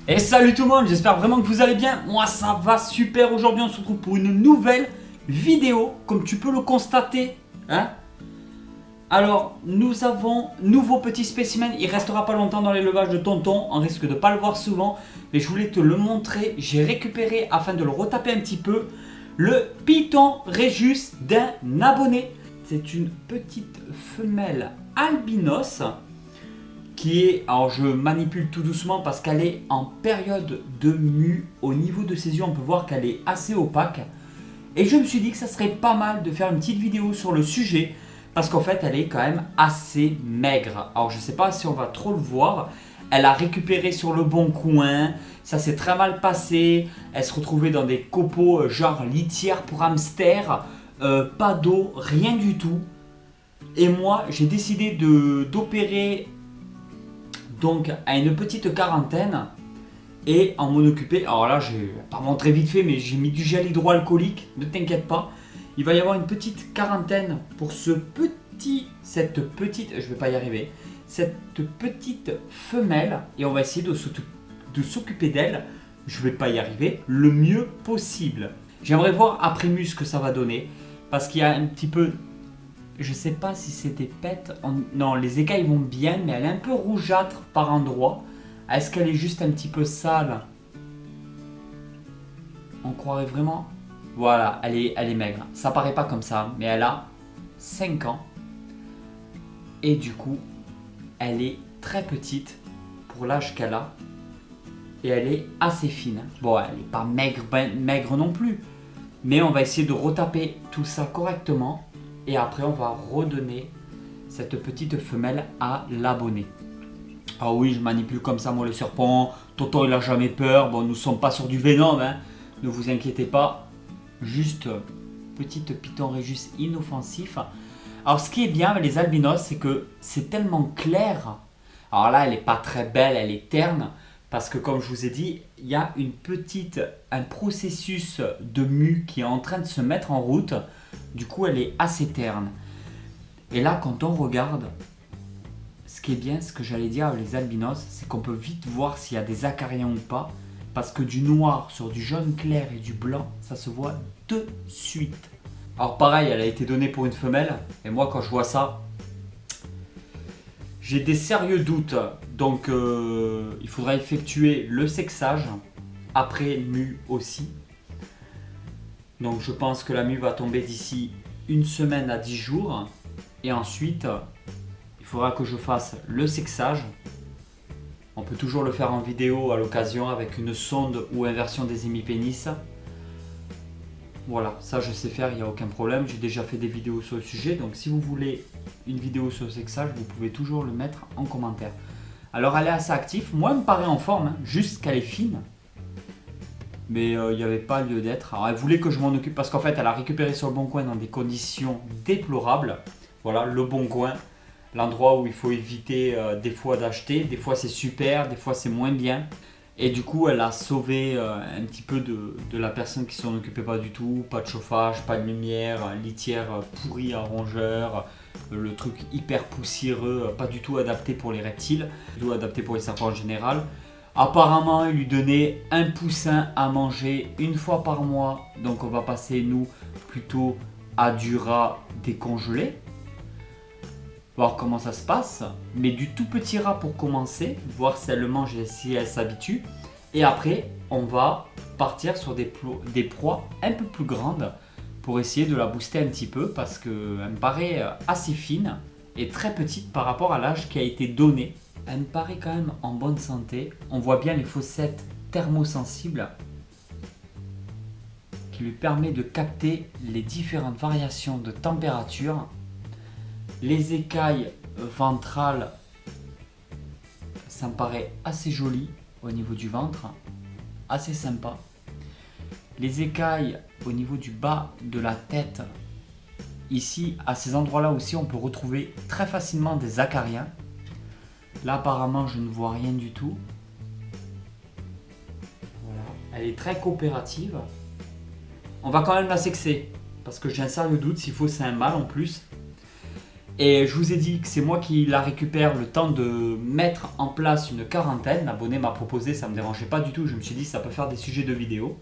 Et salut tout le monde, j'espère vraiment que vous allez bien. Moi ça va super. Aujourd'hui on se retrouve pour une nouvelle vidéo, comme tu peux le constater, hein. Alors nous avons nouveau petit spécimen. Il restera pas longtemps dans l'élevage de tonton, on risque de pas le voir souvent, mais je voulais te le montrer. J'ai récupéré, afin de le retaper un petit peu, le Python Rhésus d'un abonné. C'est une petite femelle albinos qui est, alors je manipule tout doucement parce qu'elle est en période de mue. Au niveau de ses yeux on peut voir qu'elle est assez opaque, et je me suis dit que ça serait pas mal de faire une petite vidéo sur le sujet parce qu'en fait elle est quand même assez maigre. Alors je sais pas si on va trop le voir. Elle a récupéré sur le bon coin, ça s'est très mal passé. Elle se retrouvait dans des copeaux genre litière pour hamster, pas d'eau, rien du tout. Et moi j'ai décidé d'opérer donc à une petite quarantaine et en m'en occuper. Alors là, je vais pas montrer vite fait, mais j'ai mis du gel hydroalcoolique, ne t'inquiète pas. Il va y avoir une petite quarantaine pour cette petite, je vais pas y arriver, cette petite femelle, et on va essayer de s'occuper d'elle, je vais pas y arriver, le mieux possible. J'aimerais voir après mu ce que ça va donner, parce qu'il y a un petit peu, je sais pas si c'est des pets. Non, les écailles vont bien, mais elle est un peu rougeâtre par endroits. Est-ce qu'elle est juste un petit peu sale? On croirait vraiment. Voilà, elle est maigre. Ça paraît pas comme ça, mais elle a 5 ans. Et du coup, elle est très petite pour l'âge qu'elle a. Et elle est assez fine. Bon, elle n'est pas maigre non plus. Mais on va essayer de retaper tout ça correctement. Et après on va redonner cette petite femelle à l'abonné. Ah oui, je manipule comme ça moi le serpent. Tonton il a jamais peur. Bon, nous sommes pas sur du venom, hein. Ne vous inquiétez pas. Juste petite Python Rhésus inoffensif. Alors ce qui est bien avec les albinos, c'est que c'est tellement clair. Alors là elle n'est pas très belle, elle est terne. Parce que comme je vous ai dit, il y a un processus de mue qui est en train de se mettre en route. Du coup, elle est assez terne. Et là, quand on regarde, ce qui est bien, ce que j'allais dire avec les albinos, c'est qu'on peut vite voir s'il y a des acariens ou pas. Parce que du noir sur du jaune clair et du blanc, ça se voit de suite. Alors pareil, elle a été donnée pour une femelle. Et moi, quand je vois ça, j'ai des sérieux doutes. Donc, il faudra effectuer le sexage. Après mue aussi. Donc je pense que la mue va tomber d'ici une semaine à 10 jours. Et ensuite, il faudra que je fasse le sexage. On peut toujours le faire en vidéo à l'occasion avec une sonde ou inversion des hémipénis. Voilà, ça je sais faire, il n'y a aucun problème. J'ai déjà fait des vidéos sur le sujet. Donc si vous voulez une vidéo sur le sexage, vous pouvez toujours le mettre en commentaire. Alors elle est assez active. Moi elle me paraît en forme, hein, juste qu'elle est fine. Mais il n'y avait pas lieu d'être. Alors elle voulait que je m'en occupe parce qu'en fait elle a récupéré sur le bon coin dans des conditions déplorables. Voilà, le bon coin, l'endroit où il faut éviter des fois d'acheter. Des fois c'est super, des fois c'est moins bien. Et du coup elle a sauvé un petit peu de la personne qui s'en occupait pas du tout. Pas de chauffage, pas de lumière, litière pourrie à rongeurs. Le truc hyper poussiéreux, pas du tout adapté pour les reptiles, du tout adapté pour les serpents en général. Apparemment, il lui donnait un poussin à manger une fois par mois. Donc on va passer, nous, plutôt à du rat décongelé. Voir comment ça se passe. Mais du tout petit rat pour commencer. Voir si elle le mange et si elle s'habitue. Et après, on va partir sur des proies un peu plus grandes. Pour essayer de la booster un petit peu. Parce qu'elle me paraît assez fine. Et très petite par rapport à l'âge qui a été donné. Elle me paraît quand même en bonne santé. On voit bien les fossettes thermosensibles qui lui permet de capter les différentes variations de température. Les écailles ventrales, ça me paraît assez joli au niveau du ventre, assez sympa. Les écailles au niveau du bas de la tête, ici à ces endroits-là aussi on peut retrouver très facilement des acariens. Là apparemment je ne vois rien du tout. Voilà. Elle est très coopérative. On va quand même la sexer parce que j'ai un sérieux doute, s'il faut c'est un mâle en plus. Et je vous ai dit que c'est moi qui la récupère le temps de mettre en place une quarantaine. L'abonné m'a proposé, ça ne me dérangeait pas du tout. Je me suis dit ça peut faire des sujets de vidéo.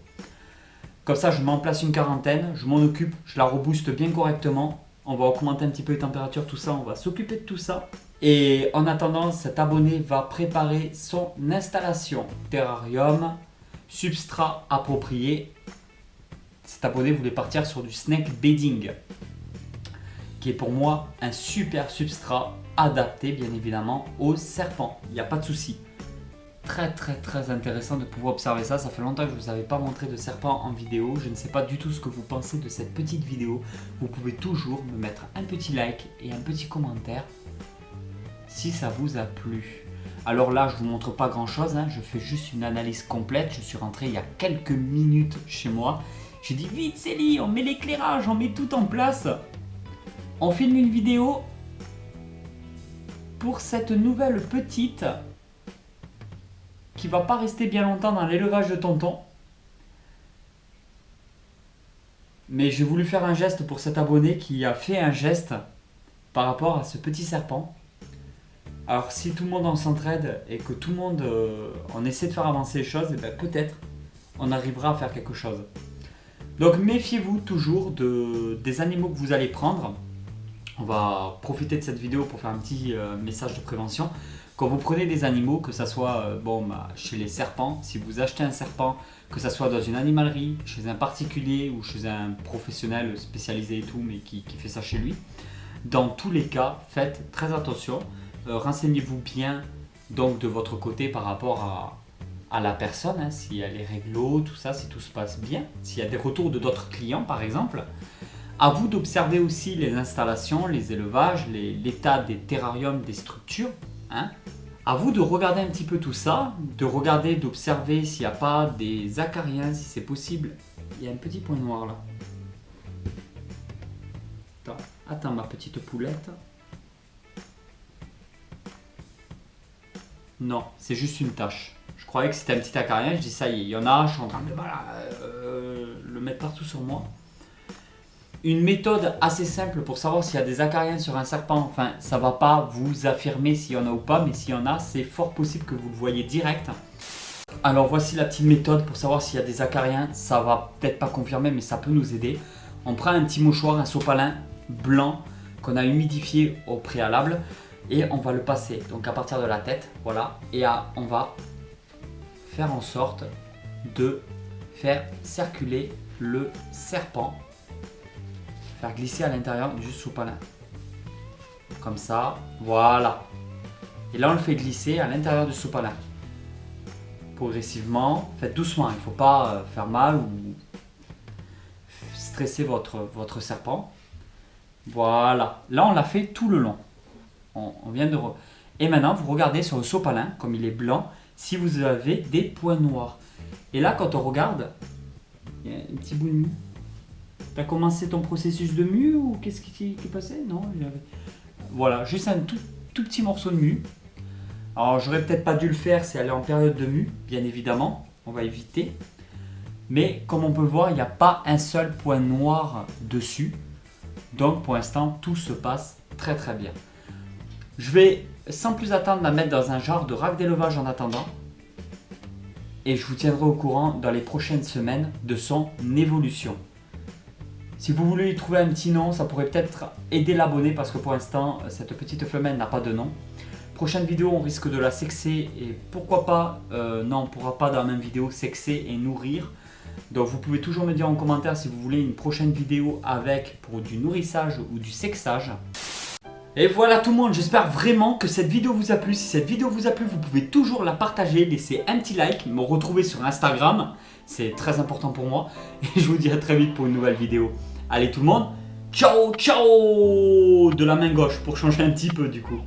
Comme ça, je mets en place une quarantaine, je m'en occupe, je la rebooste bien correctement. On va augmenter un petit peu les températures, tout ça, on va s'occuper de tout ça. Et en attendant, cet abonné va préparer son installation. Terrarium, substrat approprié. Cet abonné voulait partir sur du snake bedding, qui est pour moi un super substrat adapté bien évidemment aux serpents. Il n'y a pas de souci. Très intéressant de pouvoir observer ça. Ça fait longtemps que je ne vous avais pas montré de serpent en vidéo. Je ne sais pas du tout ce que vous pensez de cette petite vidéo. Vous pouvez toujours me mettre un petit like et un petit commentaire si ça vous a plu. Alors là, je ne vous montre pas grand chose, hein. Je fais juste une analyse complète. Je suis rentré il y a quelques minutes chez moi. J'ai dit vite Célie, on met l'éclairage, on met tout en place. On filme une vidéo pour cette nouvelle petite qui va pas rester bien longtemps dans l'élevage de tonton. Mais j'ai voulu faire un geste pour cet abonné qui a fait un geste par rapport à ce petit serpent. Alors si tout le monde en s'entraide et que tout le monde on essaie de faire avancer les choses, et ben peut-être on arrivera à faire quelque chose. Donc méfiez-vous toujours des animaux que vous allez prendre. On va profiter de cette vidéo pour faire un petit message de prévention. Quand vous prenez des animaux, que ce soit chez les serpents, si vous achetez un serpent, que ce soit dans une animalerie, chez un particulier ou chez un professionnel spécialisé et tout, mais qui fait ça chez lui, dans tous les cas, faites très attention. Renseignez-vous bien donc de votre côté par rapport à la personne, hein, si elle est réglo, tout ça, si tout se passe bien, s'il y a des retours de d'autres clients par exemple. À vous d'observer aussi les installations, les élevages, l'état des terrariums, des structures. Hein. À vous de regarder un petit peu tout ça, d'observer s'il n'y a pas des acariens, si c'est possible. Il y a un petit point noir là. Attends ma petite poulette. Non, c'est juste une tache. Je croyais que c'était un petit acarien, je dis ça y est, il y en a, je suis en train de le mettre partout sur moi. Une méthode assez simple pour savoir s'il y a des acariens sur un serpent, enfin ça ne va pas vous affirmer s'il y en a ou pas, mais s'il y en a, c'est fort possible que vous le voyez direct. Alors voici la petite méthode pour savoir s'il y a des acariens, ça va peut-être pas confirmer mais ça peut nous aider. On prend un petit mouchoir, un sopalin blanc qu'on a humidifié au préalable et on va le passer donc à partir de la tête, voilà, et on va faire en sorte de faire circuler le serpent. Faire glisser à l'intérieur du sopalin. Comme ça, voilà. Et là, on le fait glisser à l'intérieur du sopalin. Progressivement, faites doucement, il ne faut pas faire mal ou stresser votre serpent. Voilà. Là, on l'a fait tout le long. On vient de... Et maintenant, vous regardez sur le sopalin, comme il est blanc, si vous avez des points noirs. Et là, quand on regarde, il y a un petit bout de mue. Tu as commencé ton processus de mue ou qu'est-ce qui est passé? Non, voilà, juste un tout petit morceau de mue. Alors, j'aurais peut-être pas dû le faire si elle est en période de mue, bien évidemment. On va éviter. Mais comme on peut le voir, il n'y a pas un seul point noir dessus. Donc, pour l'instant, tout se passe très bien. Je vais, sans plus attendre, la mettre dans un genre de rack d'élevage en attendant. Et je vous tiendrai au courant dans les prochaines semaines de son évolution. Si vous voulez lui trouver un petit nom, ça pourrait peut-être aider l'abonné parce que pour l'instant, cette petite femelle n'a pas de nom. Prochaine vidéo, on risque de la sexer et pourquoi pas, non, on ne pourra pas dans la même vidéo sexer et nourrir. Donc vous pouvez toujours me dire en commentaire si vous voulez une prochaine vidéo avec pour du nourrissage ou du sexage. Et voilà tout le monde, j'espère vraiment que cette vidéo vous a plu. Si cette vidéo vous a plu, vous pouvez toujours la partager, laisser un petit like, me retrouver sur Instagram. C'est très important pour moi. Et je vous dis à très vite pour une nouvelle vidéo. Allez tout le monde, ciao ciao de la main gauche pour changer un petit peu du coup.